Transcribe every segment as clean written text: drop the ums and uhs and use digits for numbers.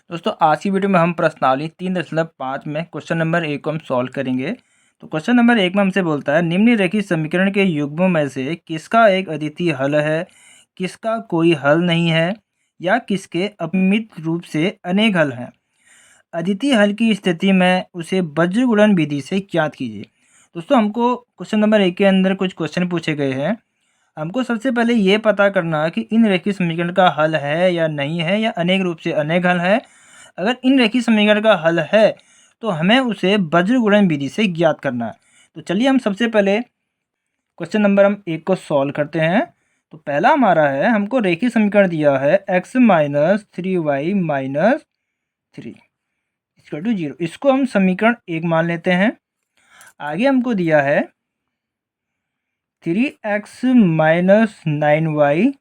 दोस्तों आज की वीडियो में हम प्रश्नावली 3.5 में क्वेश्चन नंबर 1 को हम सॉल्व करेंगे। तो क्वेश्चन नंबर 1 में हमसे बोलता है निम्नलिखित समीकरण के युग्मों में से किसका एक अद्वितीय हल है, किसका कोई हल नहीं है या किसके अपमित रूप से अनेक हल हैं। अद्वितीय हल की स्थिति में उसे वज्र गुणन विधि से ज्ञात कीजिए। दोस्तों हमको क्वेश्चन नंबर 1 के अंदर कुछ क्वेश्चन पूछे गए हैं। हमको सबसे पहले ये पता करना है कि इन रेखीय समीकरण का हल है या नहीं है या अनेक रूप से अनेक हल है। अगर इन रेखीय समीकरण का हल है तो हमें उसे वज्र गुणन विधि से ज्ञात करना है। तो चलिए हम सबसे पहले क्वेश्चन नंबर 1 को सॉल्व करते हैं। तो पहला हमारा है, हमको रेखीय समीकरण दिया है x minus 3y minus 3 equal to 0। इसको हम समीकरण 1 मान लेते हैं। आगे हमको दिया है 3x माइनस 9y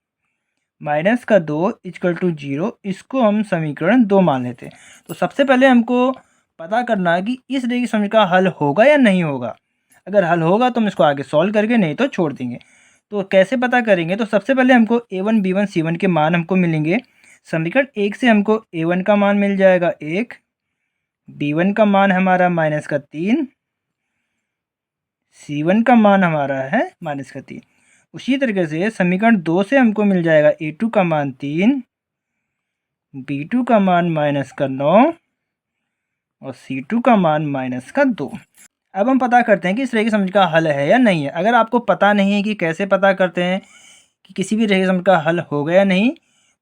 माइनस का 2 इक्वल टू 0। इसको हम समीकरण 2 मान लेते हैं। तो सबसे पहले हमको पता करना है कि इस रेखीय समीकरण का हल होगा या नहीं होगा। अगर हल होगा तो हम इसको आगे सॉल्व करके, नहीं तो छोड़ देंगे। तो कैसे पता करेंगे, तो सबसे पहले हमको a1 b1 c1 के मान हमको मिलेंगे। समीकरण 1 से हमको a1 का मान मिल जाएगा 1, b1 का मान हमारा माइनस का 3, c1 का मान हमारा है माइनस का 3। उसी तरीके से समीकरण 2 से हमको मिल जाएगा a2 का मान 3, b2 का मान माइनस का 9 और c2 का मान माइनस का 2। अब हम पता करते हैं कि इस रेखीय समीकरण का हल है या नहीं है। अगर आपको पता नहीं है कि कैसे पता करते हैं कि किसी भी रेखीय समीकरण का हल हो गया या नहीं,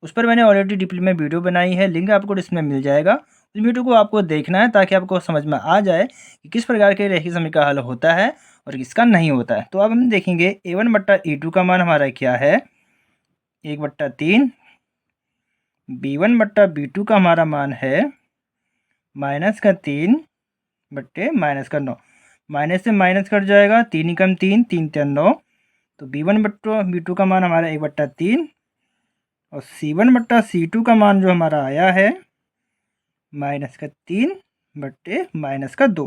उस पर मैंने ऑलरेडी डिटेल में वीडियो बनाई है, लिंक आपको डिस्क्रिप्शन में मिल जाएगा। उस वीडियो को आपको देखना है ताकि आपको समझ में आ जाए कि किस प्रकार के रेखीय समीकरण का हल होता है और किसका नहीं होता है। तो अब हम देखेंगे a1/a2 का मान हमारा क्या है 1/3, b1/b2 का हमारा मान है माइनस का 3 बट्टे माइनस का 9। माइनस से माइनस कट जाएगा, 3 एकम 3, 3 3 9। तो b1/b2 का मान हमारा 1/3 और c1/c2 का मान जो हमारा आया है माइनस का 3 बट्टे माइनस का 2।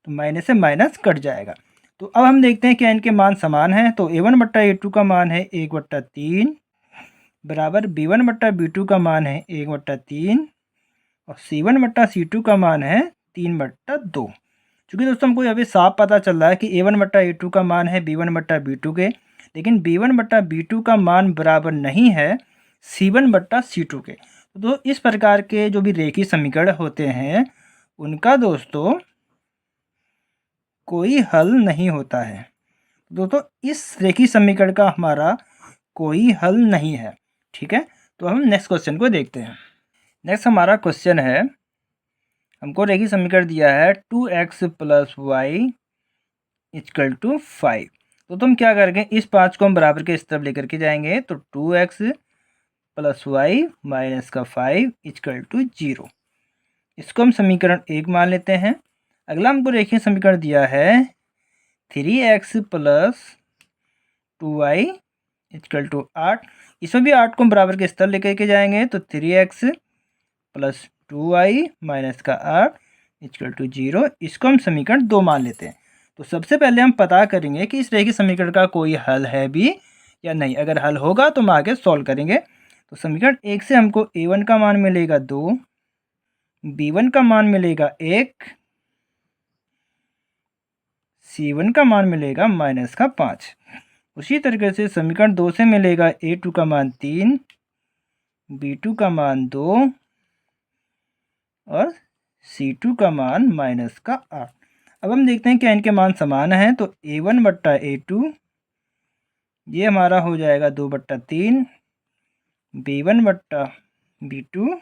तो माइनस से माइनस कट जाएगा। तो अब हम देखते हैं कि इनके मान समान हैं। तो a1/a2 का मान है 1/3 बराबर b1/b2 का मान है 1/3 और c1/c2 का मान है 3/2। चूँकि दोस्तों हमको अभी साफ पता चल रहा है कि a1/a2 का मान है b1/b2 के, लेकिन b1/b2 का मान बराबर नहीं है c1/c2 के। तो इस प्रकार के जो भी रेखीय समीकरण होते हैं उनका दोस्तों कोई हल नहीं होता है। दोस्तों इस रेखीय समीकरण का हमारा कोई हल नहीं है। ठीक है, तो हम नेक्स्ट क्वेश्चन को देखते हैं। नेक्स्ट हमारा क्वेश्चन है, हमको रेखीय समीकरण दिया है 2x plus Y equal to 5। तो तुम क्या करेंगे, इस 5 को हम बराबर के इस तरफ लेकर के जाएंगे। तो 2x प्लस वाई माइनस का 5 इक्वल टू 0। इसको हम समीकरण 1 मान लेते हैं। अगला हमको रेखीय समीकरण दिया है 3x plus 2y equal to 8। इसमें भी 8 को हम बराबर के स्तर लेकर के जाएंगे। तो 3x प्लस 2y माइनस का 8 इक्वल टू 0। इसको हम समीकरण 2 मान लेते हैं। तो सबसे पहले हम पता करेंगे कि इस रेखीय समीकरण का कोई हल है भी या नहीं। अगर हल होगा तो हम आगे सॉल्व करेंगे। तो समीकरण 1 से हमको a1 का मान मिलेगा 2, b1 का मान मिलेगा 1, c1 का मान मिलेगा माइनस का 5। उसी तरीके से समीकरण 2 से मिलेगा a2 का मान 3, b2 का मान 2 और c2 का मान माइनस का 8। अब हम देखते हैं क्या इनके मान समान हैं। तो a1/a2 ये हमारा हो जाएगा 2/3, b1/b2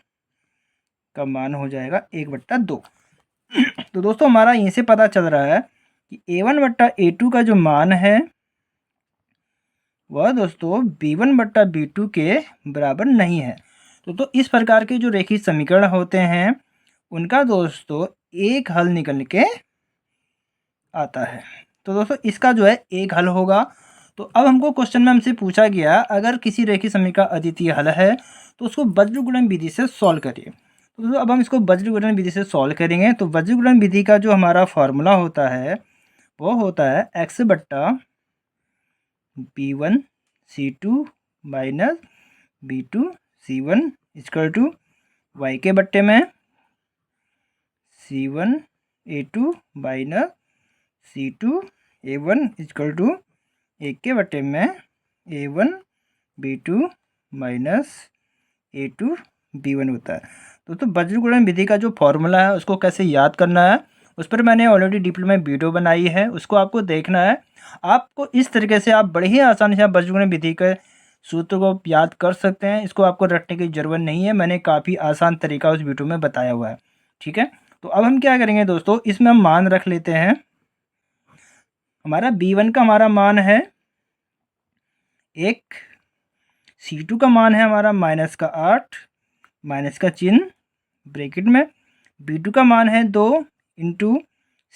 का मान हो जाएगा 1/2। तो दोस्तों हमारा यहीं से पता चल रहा है कि a1/a2 का जो मान है वह दोस्तों b1/b2 के बराबर नहीं है। तो इस प्रकार के जो रेखीय समीकरण होते हैं उनका दोस्तों एक हल निकल के आता है। तो दोस्तों इसका जो है एक हल होगा। तो अब हमको क्वेश्चन में हमसे पूछा गया अगर किसी रेखीय समीकरण का अद्वितीय हल है तो उसको वज्र गुणन विधि से सॉल्व करिए। तो दोस्तों अब हम इसको वज्र गुणन विधि से सॉल्व करेंगे। तो वज्र गुणन विधि का जो हमारा फॉर्मूला होता है वो होता है x/b1 c2 minus b2 c1 equal to y के बट्टे में C1 A2 minus C2 A1 equal to 1/में A1 B2 minus A2 B1 होता है। दोस्तों बज्र गुणन विधि का जो फॉर्मूला है उसको कैसे याद करना है उस पर मैंने ऑलरेडी डिप्लोमा में वीडियो बनाई है, उसको आपको देखना है। आपको इस तरीके से आप बड़े ही आसानी से आप बज्र गुणन विधि के सूत्र को याद कर सकते हैं। इसको आपको रटने की ज़रूरत नहीं है, मैंने काफ़ी आसान तरीका उस वीडियो में बताया हुआ है। ठीक है, तो अब हम क्या करेंगे दोस्तों, इसमें हम मान रख लेते हैं। हमारा B1 का हमारा मान है 1, C2 का मान है हमारा -8, माइनस का चिन्ह ब्रैकेट में, B2 का मान है 2 इंटू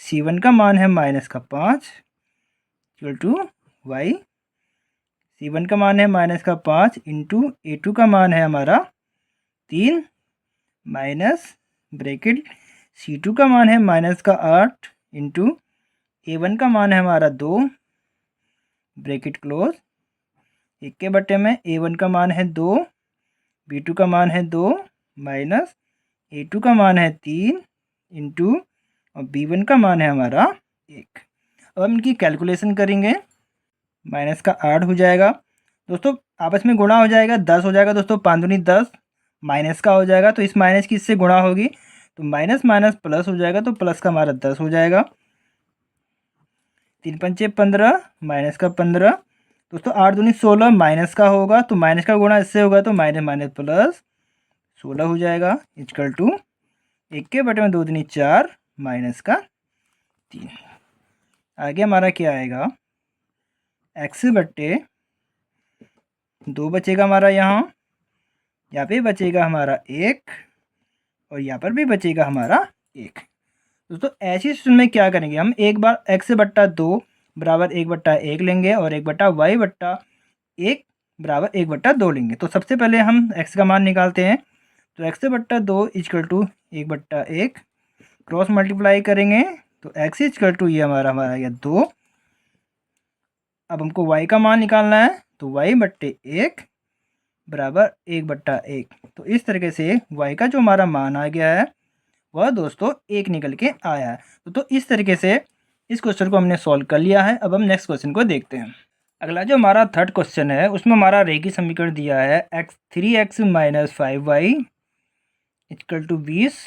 C1 का मान है -5 इक्वल टू y। C1 का मान है -5 इंटू A2 का मान है हमारा 3 माइनस ब्रैकेट C2 का मान है -8 इंटू A1 का मान है हमारा 2 ब्रैकेट क्लोज। 1/में A1 का मान है 2, B2 का मान है 2 माइनस A2 का मान है 3 इंटू और B1 का मान है हमारा 1। अब हम इनकी कैलकुलेशन करेंगे। माइनस का 8 हो जाएगा दोस्तों, आपस में गुणा हो जाएगा, 10 हो जाएगा दोस्तों, 5 दूनी 10, माइनस का हो जाएगा तो इस माइनस की इससे गुणा होगी तो माइनस माइनस प्लस हो जाएगा, तो प्लस का हमारा 10 हो जाएगा। 3 पंचे 15 माइनस का 15 दोस्तों, 8 दूनी 16 माइनस का होगा तो माइनस का गुणा इससे होगा तो माइनस माइनस प्लस 16 हो जाएगा इक्वल टू 1/में 2 दूनी 4 माइनस का 3। आगे हमारा क्या आएगा, x/2 बचेगा हमारा, यहाँ पे बचेगा हमारा 1 और यहाँ पर भी बचेगा हमारा 1। दोस्तों ऐसी सिचुएशन में क्या करेंगे, हम एक बार x/2 बराबर 1/1 लेंगे और 1/y/1 बराबर 1/2 लेंगे। तो सबसे पहले हम x का मान निकालते हैं, तो x/2 equal to 1/1 cross multiply करेंगे तो x इक्वल टू ये हमारा यह 2। अब हमको y का मान निकालना है तो y/1 बराबर 1/1। तो इस तरीके से y का जो हमारा मान आ गया है वह दोस्तों 1 निकल के आया है। तो इस तरीके से इस क्वेश्चन को हमने सॉल्व कर लिया है। अब हम नेक्स्ट क्वेश्चन को देखते हैं। अगला जो हमारा थर्ड क्वेश्चन है उसमें हमारा रेखीय समीकरण दिया है 3x - 5y इक्वल टू 20।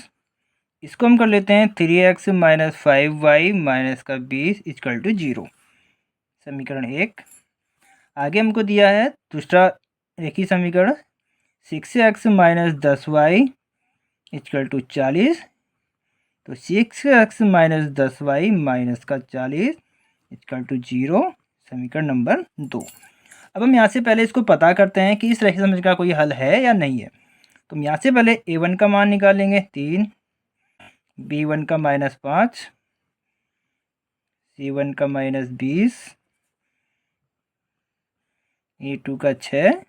इसको हम कर लेते हैं 3x - 5y माइनस का 20 इक्वल टू 0, समीकरण 1। आगे हमको दिया है दूसरा रेखीय समीकरण 6x - 10y इक्वल टू 40, तो 6x - 10y माइनस का 40 इक्वल टू 0, समीकरण नंबर 2। अब हम यहाँ से पहले इसको पता करते हैं कि इस रेखीय समीकरण का कोई हल है या नहीं है। तो हम यहाँ से पहले a1 का मान निकालेंगे 3, b1 का -5, c1 का -20, a2 का 6।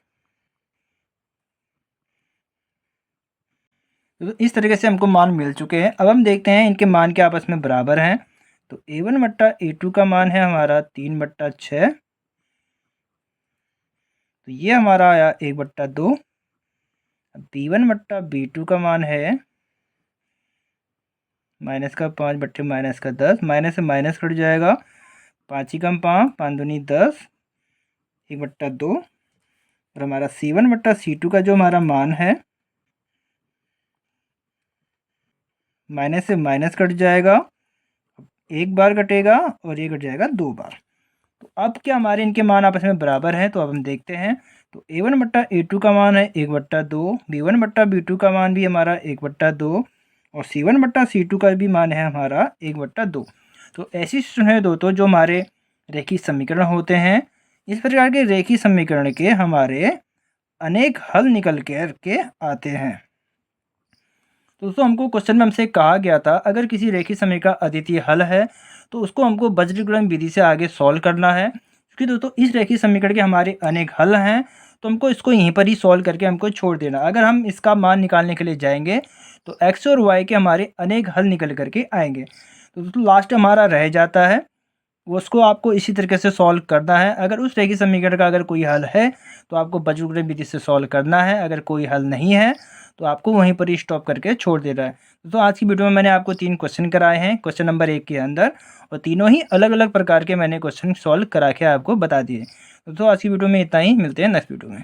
तो इस तरीके से हमको मान मिल चुके हैं। अब हम देखते हैं इनके मान के आपस में बराबर हैं। तो a1/a2 का मान है हमारा 3/6, तो ये हमारा आया 1/2। b1/b2 का मान है माइनस का 5 माइनस का 10, माइनस से माइनस कट जाएगा, 5 ही कम 5, 5 दूनी 10, 1/2। और हमारा c1/c2 का जो हमारा मान है माइनस से माइनस कट जाएगा, एक बार कटेगा और ये कट जाएगा 2 बार। तो अब क्या हमारे इनके मान आपस में बराबर हैं, तो अब हम देखते हैं। तो a1/a2 का मान है 1/2, b1/b2 का मान भी हमारा 1/2 और c1/c2 का भी मान है हमारा 1/2। तो ऐसी सिचुएशन है दोस्तों जो हमारे रेखीय समीकरण होते हैं। इस प्रकार के रेखीय समीकरण के हमारे अनेक हल निकल के आते हैं। दोस्तों हमको क्वेश्चन में हमसे कहा गया था अगर किसी रेखीय समीकरण का अद्वितीय हल है तो उसको हमको बज्र गुणन विधि से आगे सॉल्व करना है। क्योंकि दोस्तों इस रेखीय समीकरण के हमारे अनेक हल हैं तो हमको इसको यहीं पर ही सॉल्व करके हमको छोड़ देना। अगर हम इसका मान निकालने के लिए जाएंगे तो x और y के हमारे अनेक हल निकल करके आएंगे। तो दोस्तों लास्ट हमारा रह जाता है, उसको आपको इसी तरीके से सॉल्व करना है। अगर उस रेखीय समीकरण का अगर कोई हल है तो आपको बज्र गुणन विधि से सॉल्व करना है, अगर कोई हल नहीं है तो आपको वहीं पर ही स्टॉप करके छोड़ दे रहा है। तो आज की वीडियो में मैंने आपको 3 क्वेश्चन कराए हैं क्वेश्चन नंबर 1 के अंदर, और तीनों ही अलग-अलग प्रकार के मैंने क्वेश्चन सॉल्व करा के आपको बता दिए। तो आज की वीडियो में इतना ही, मिलते हैं नेक्स्ट वीडियो में।